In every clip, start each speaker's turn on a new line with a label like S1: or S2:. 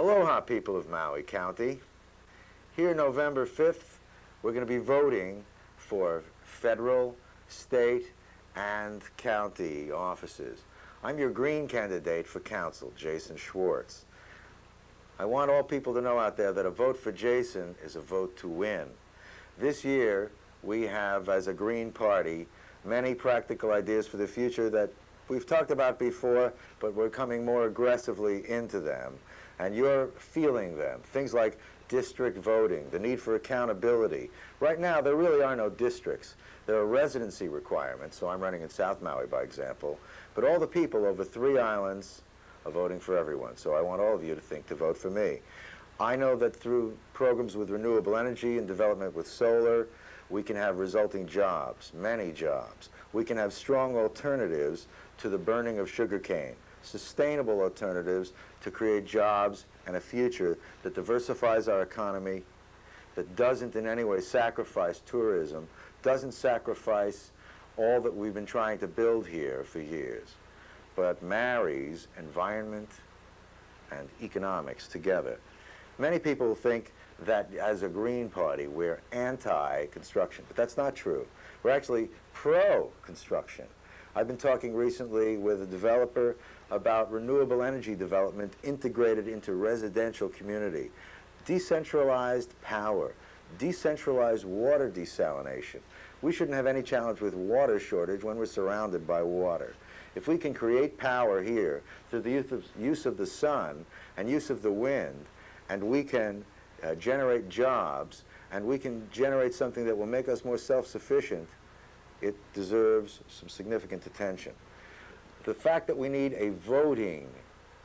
S1: Aloha, people of Maui County. Here, November 5th, we're going to be voting for federal, state, and county offices. I'm your green candidate for council, Jason Schwartz. I want all people to know out there that a vote for Jason is a vote to win. This year, we have, as a Green Party, many practical ideas for the future that we've talked about before, but we're coming more aggressively into them. And you're feeling them. Things like district voting, the need for accountability. Right now, there really are no districts. There are residency requirements, so I'm running in South Maui, by example. But all the people over 3 islands are voting for everyone, so I want all of you to think to vote for me. I know that through programs with renewable energy and development with solar, we can have resulting jobs, many jobs. We can have strong alternatives to the burning of sugarcane, sustainable alternatives to create jobs and a future that diversifies our economy, that doesn't in any way sacrifice tourism, doesn't sacrifice all that we've been trying to build here for years, but marries environment and economics together. Many people think that as a Green Party, we're anti-construction, but that's not true. We're actually pro-construction. I've been talking recently with a developer about renewable energy development integrated into residential community, decentralized power, decentralized water desalination. We shouldn't have any challenge with water shortage when we're surrounded by water. If we can create power here through the use of the sun and use of the wind, and we can generate jobs, and we can generate something that will make us more self-sufficient, it deserves some significant attention. The fact that we need a voting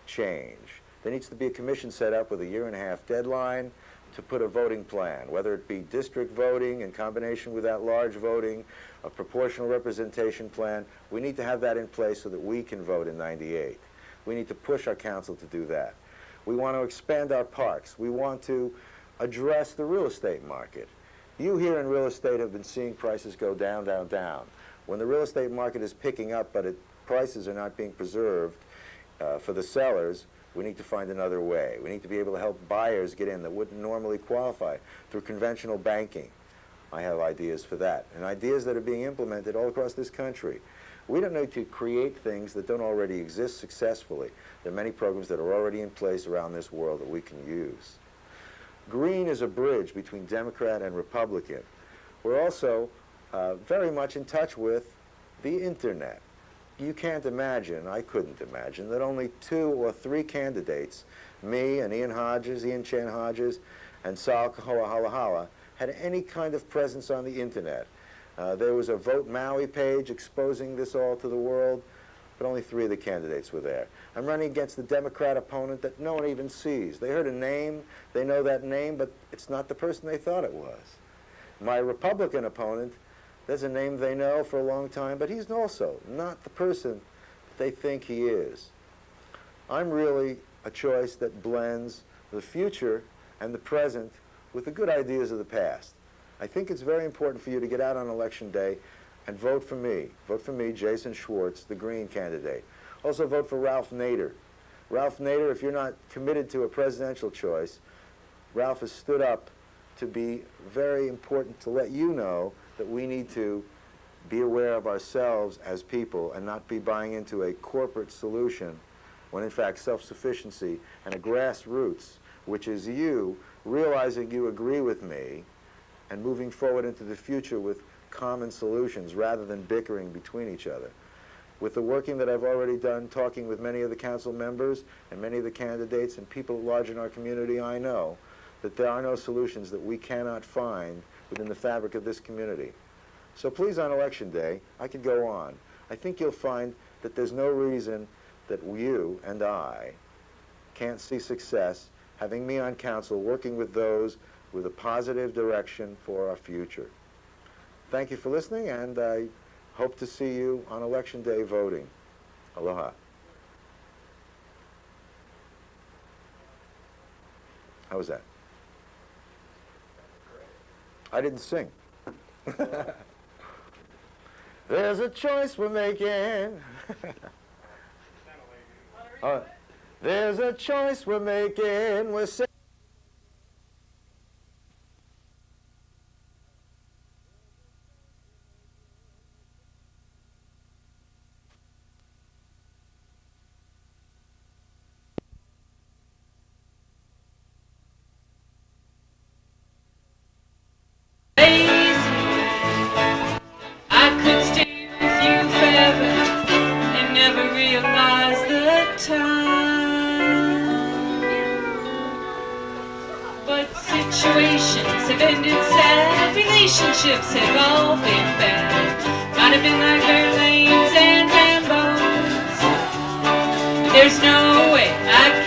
S1: change, there needs to be a commission set up with a 1.5-year deadline to put a voting plan, whether it be district voting in combination with that large voting, a proportional representation plan. We need to have that in place so that we can vote in '98. We need to push our council to do that. We want to expand our parks. We want to address the real estate market. You here in real estate have been seeing prices go down, down, down. When the real estate market is picking up, but prices are not being preserved for the sellers, we need to find another way. We need to be able to help buyers get in that wouldn't normally qualify through conventional banking. I have ideas for that, and ideas that are being implemented all across this country. We don't need to create things that don't already exist successfully. There are many programs that are already in place around this world that we can use. Green is a bridge between Democrat and Republican. We're also very much in touch with the internet. You can't imagine, I couldn't imagine, that only 2 or 3 candidates, me and Ian Chan Hodges, and Sal Kaho'ahala, had any kind of presence on the internet. There was a Vote Maui page exposing this all to the world, but only 3 of the candidates were there. I'm running against the Democrat opponent that no one even sees. They heard a name, they know that name, but it's not the person they thought it was. My Republican opponent, there's a name they know for a long time, but he's also not the person they think he is. I'm really a choice that blends the future and the present with the good ideas of the past. I think it's very important for you to get out on Election Day and vote for me. Vote for me, Jason Schwartz, the Green candidate. Also vote for Ralph Nader. Ralph Nader, if you're not committed to a presidential choice, Ralph has stood up to be very important to let you know that we need to be aware of ourselves as people and not be buying into a corporate solution when in fact self-sufficiency and a grassroots, which is you realizing you agree with me and moving forward into the future with common solutions rather than bickering between each other. With the working that I've already done, talking with many of the council members and many of the candidates and people at large in our community, I know that there are no solutions that we cannot find within the fabric of this community. So please, on Election Day, I could go on. I think you'll find that there's no reason that you and I can't see success having me on council working with those with a positive direction for our future. Thank you for listening, and I hope to see you on Election Day voting. Aloha. How was that? I didn't sing. There's a choice we're making. There's a choice we're making. We're saying
S2: I could stay with you forever and never realize the time. But situations have ended sad, relationships have all been bad. Might have been like Verlaine's and Rambo's. There's no way I can